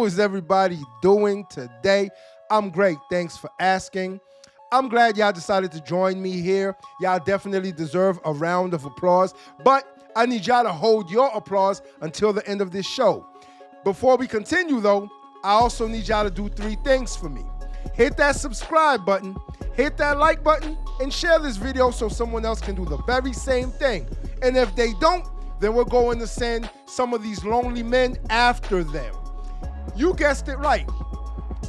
How is everybody doing today? I'm great. Thanks for asking. I'm glad y'all decided to join me here. Y'all definitely deserve a round of applause, but I need y'all to hold your applause until the end of this show. Before we continue, though, I also need y'all to do 3 things for me. Hit that subscribe button, hit that like button, and share this video so someone else can do the very same thing. And if they don't, then we're going to send some of these lonely men after them. You guessed it right.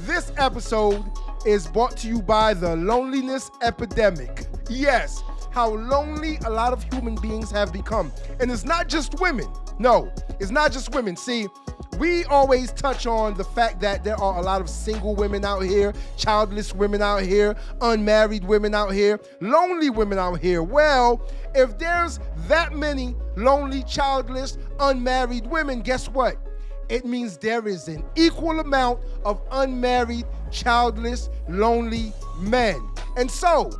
This episode is brought to you by the loneliness epidemic. Yes, how lonely a lot of human beings have become. And it's not just women. No, it's not just women. See, we always touch on the fact that there are a lot of single women out here, childless women out here, unmarried women out here, lonely women out here. Well, if there's that many lonely, childless, unmarried women, guess what? It means there is an equal amount of unmarried, childless, lonely men. And so,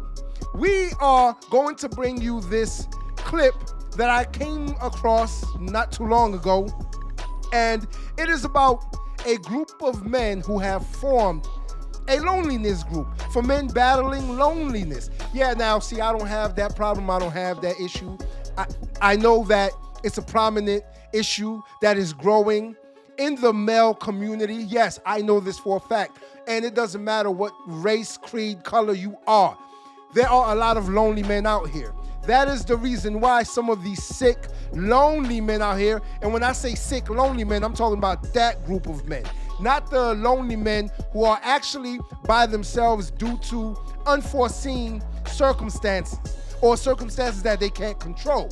we are going to bring you this clip that I came across not too long ago. And it is about a group of men who have formed a loneliness group for men battling loneliness. Yeah, now, see, I don't have that problem. I don't have that issue. I know that it's a prominent issue that is growing in the male community. Yes, I know this for a fact. And it doesn't matter what race, creed, color you are. There are a lot of lonely men out here. That is the reason why some of these sick, lonely men out here, and when I say sick, lonely men, I'm talking about that group of men. Not the lonely men who are actually by themselves due to unforeseen circumstances or circumstances that they can't control.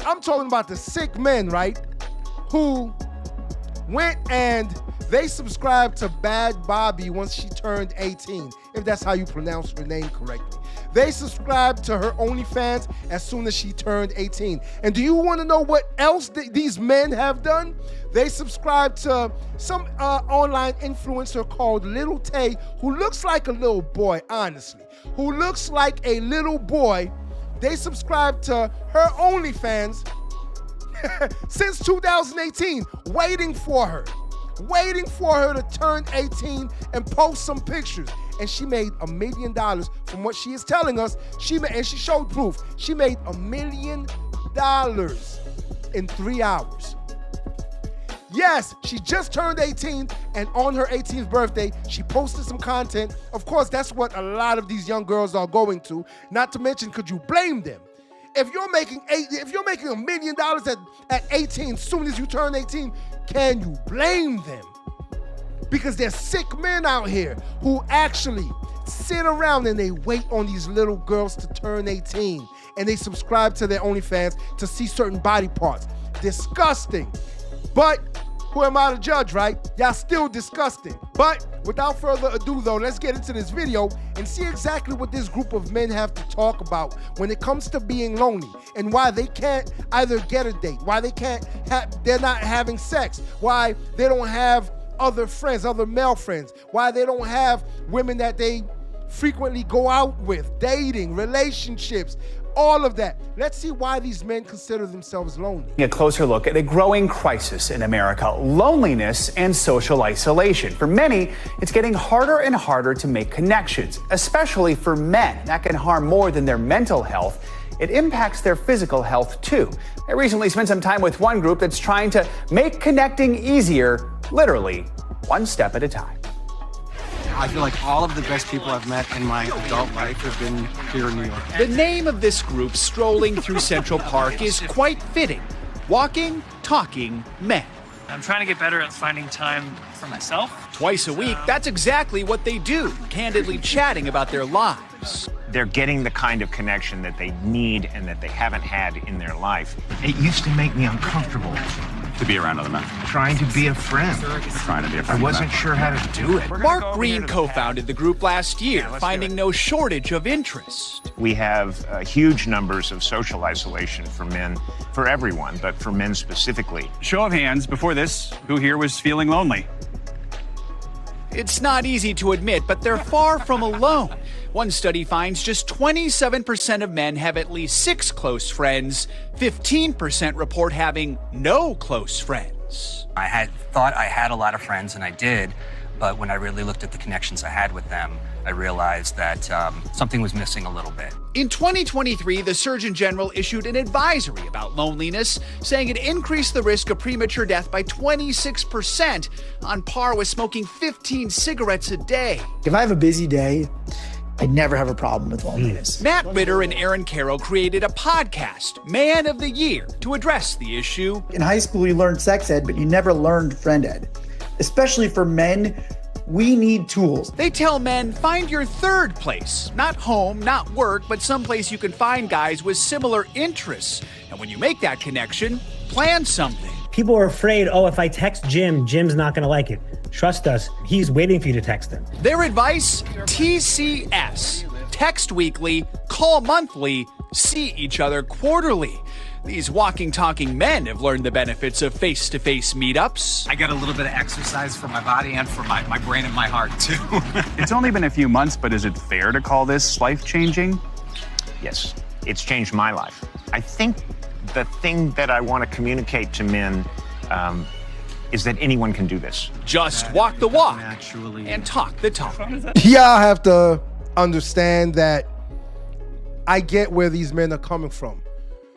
I'm talking about the sick men, right, who went and they subscribed to Bad Bobby once she turned 18, if that's how you pronounce her name correctly. They subscribed to her OnlyFans as soon as she turned 18. And do you want to know what else these men have done? They subscribed to some online influencer called Little Tay, who looks like a little boy, honestly. Who looks like a little boy. They subscribed to her OnlyFans since 2018, waiting for her to turn 18 and post some pictures. And she made $1 million from what she is telling us. And she showed proof. She made $1 million in 3 hours. Yes, she just turned 18, and on her 18th birthday, she posted some content. Of course, that's what a lot of these young girls are going to. Not to mention, could you blame them? If you're making $1 million at 18, as soon as you turn 18, can you blame them? Because there's sick men out here who actually sit around and they wait on these little girls to turn 18, and they subscribe to their OnlyFans to see certain body parts. Disgusting. But who am I to judge, right? Y'all still disgusting. But without further ado, though, let's get into this video and see exactly what this group of men have to talk about when it comes to being lonely, and why they can't either get a date, why they're not having sex, why they don't have other friends, other male friends, why they don't have women that they frequently go out with, dating, relationships, all of that. Let's see why these men consider themselves lonely. A closer look at a growing crisis in America: loneliness and social isolation. For many, it's getting harder and harder to make connections, especially for men. That can harm more than their mental health. It impacts their physical health too. I recently spent some time with one group that's trying to make connecting easier, literally, one step at a time. I feel like all of the best people I've met in my adult life have been here in New York. The name of this group strolling through Central Park is quite fitting: Walking, Talking Men. I'm trying to get better at finding time for myself. Twice a week, that's exactly what they do, candidly chatting about their lives. They're getting the kind of connection that they need and that they haven't had in their life. It used to make me uncomfortable To be around other men. trying to be a friend. Trying to be a friend. I wasn't sure how to do it. Mark Green co-founded the group last year, finding no shortage of interest. We have huge numbers of social isolation for men, for everyone, but for men specifically. Show of hands, before this, who here was feeling lonely? It's not easy to admit, but they're far from alone. One study finds just 27% of men have at least 6 close friends. 15% report having no close friends. friends. I had thought I had a lot of friends, and I did, but when I really looked at the connections I had with them, I realized that something was missing a little bit. In 2023, the Surgeon General issued an advisory about loneliness, saying it increased the risk of premature death by 26%, on par with smoking 15 cigarettes a day. If I have a busy day, I never have a problem with loneliness. Matt Ritter and Aaron Carroll created a podcast, Man of the Year, to address the issue. In high school, you learned sex ed, but you never learned friend ed. Especially for men, we need tools. They tell men, find your third place. Not home, not work, but someplace you can find guys with similar interests. And when you make that connection, plan something. People are afraid, oh, if I text Jim, Jim's not gonna like it. Trust us, he's waiting for you to text him. Their advice, TCS. Text weekly, call monthly, see each other quarterly. These walking, talking men have learned the benefits of face-to-face meetups. I get a little bit of exercise for my body and for my brain and my heart, too. It's only been a few months, but is it fair to call this life-changing? Yes, it's changed my life. I think the thing that I want to communicate to men is that anyone can do this. Just walk the walk and talk the talk. Y'all have to understand that I get where these men are coming from.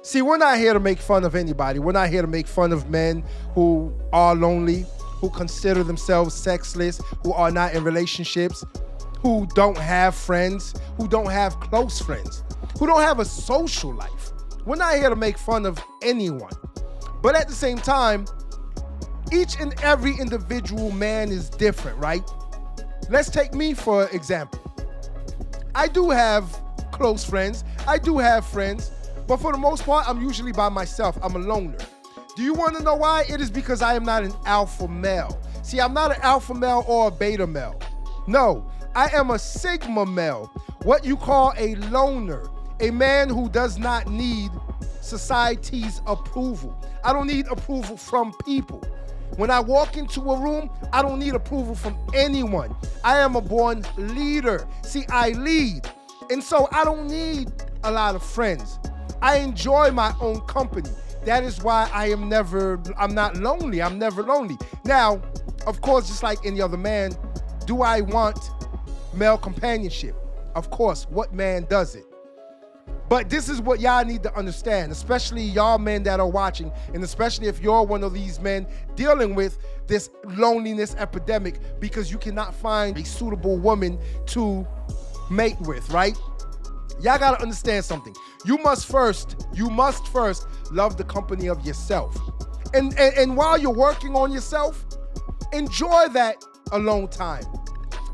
See, we're not here to make fun of anybody. We're not here to make fun of men who are lonely, who consider themselves sexless, who are not in relationships, who don't have friends, who don't have close friends, who don't have a social life. We're not here to make fun of anyone. But at the same time, each and every individual man is different, right? Let's take me for example. I do have close friends. I do have friends. But for the most part, I'm usually by myself. I'm a loner. Do you want to know why? It is because I am not an alpha male. See, I'm not an alpha male or a beta male. No, I am a sigma male, what you call a loner, a man who does not need society's approval. I don't need approval from people. When I walk into a room, I don't need approval from anyone. I am a born leader. See, I lead. And so I don't need a lot of friends. I enjoy my own company. That is why I'm not lonely. I'm never lonely. Now, of course, just like any other man, do I want male companionship? Of course, what man does it? But this is what y'all need to understand, especially y'all men that are watching, and especially if you're one of these men dealing with this loneliness epidemic because you cannot find a suitable woman to mate with, right? Y'all gotta understand something. You must first love the company of yourself. And while you're working on yourself, enjoy that alone time.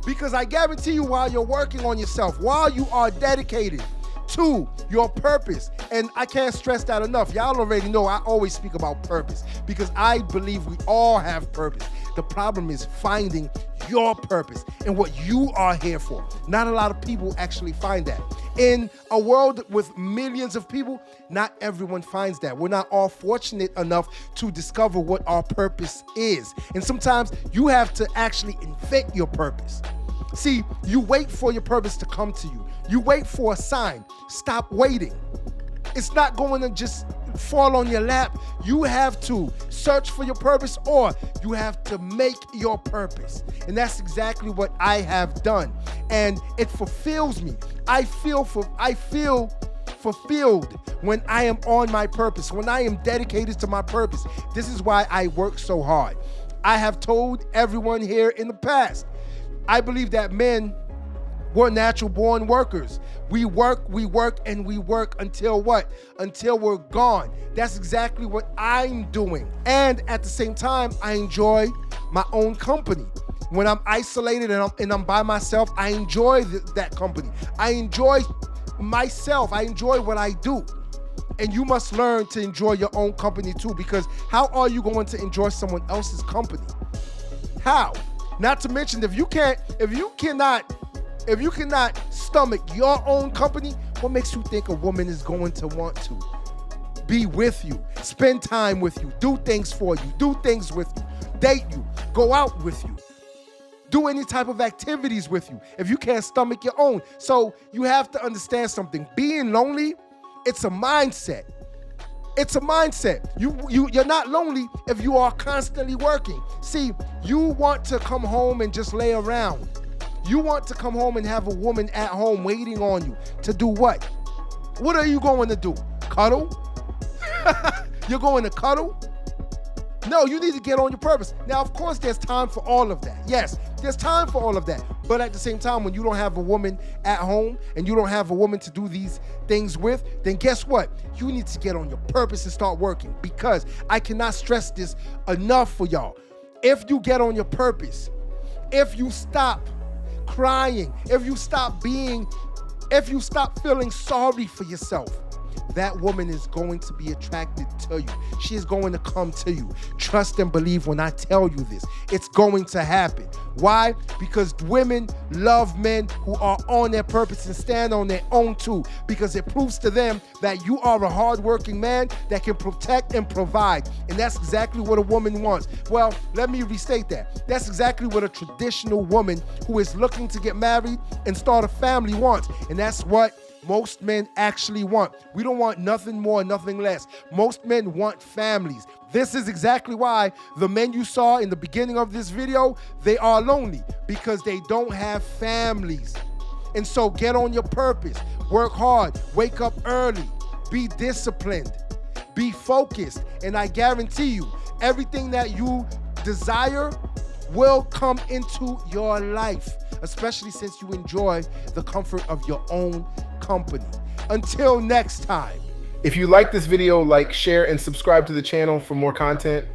Because I guarantee you, while you're working on yourself, while you are dedicated to your purpose, and I can't stress that enough. Y'all already know I always speak about purpose because I believe we all have purpose. The problem is finding your purpose and what you are here for. Not a lot of people actually find that. In a world with millions of people, not everyone finds that. We're not all fortunate enough to discover what our purpose is. And sometimes you have to actually invent your purpose. See, you wait for your purpose to come to you. You wait for a sign. Stop waiting. It's not going to just fall on your lap. You have to search for your purpose, or you have to make your purpose. And that's exactly what I have done. And it fulfills me. I feel fulfilled when I am on my purpose, when I am dedicated to my purpose. This is why I work so hard. I have told everyone here in the past, I believe that men were natural born workers. We work, and we work until what? Until we're gone. That's exactly what I'm doing. And at the same time, I enjoy my own company. When I'm isolated and I'm by myself, I enjoy that company. I enjoy myself. I enjoy what I do. And you must learn to enjoy your own company too, because how are you going to enjoy someone else's company? How? Not to mention, if you cannot stomach your own company, what makes you think a woman is going to want to be with you, spend time with you, do things for you, do things with you, date you, go out with you, do any type of activities with you if you can't stomach your own? So you have to understand something. Being lonely, it's a mindset. It's a mindset. You're not lonely if you are constantly working. See, you want to come home and just lay around. You want to come home and have a woman at home waiting on you to do what? What are you going to do? Cuddle? You're going to cuddle? No, you need to get on your purpose. Now, of course, there's time for all of that. Yes, there's time for all of that. But at the same time, when you don't have a woman at home and you don't have a woman to do these things with, then guess what? You need to get on your purpose and start working, because I cannot stress this enough for y'all. If you get on your purpose, if you stop crying, if you stop feeling sorry for yourself, that woman is going to be attracted to you. She is going to come to you. Trust and believe when I tell you this. It's going to happen. Why? Because women love men who are on their purpose and stand on their own too, because it proves to them that you are a hardworking man that can protect and provide. And that's exactly what a woman wants. Well, let me restate that. That's exactly what a traditional woman who is looking to get married and start a family wants. And that's what most men actually want. We don't want nothing more, nothing less. Most men want families. This is exactly why the men you saw in the beginning of this video, they are lonely, because they don't have families. And so get on your purpose, work hard, wake up early, be disciplined, be focused, and I guarantee you, everything that you desire will come into your life, especially since you enjoy the comfort of your own company. Until next time. If you like this video, like, share, and subscribe to the channel for more content.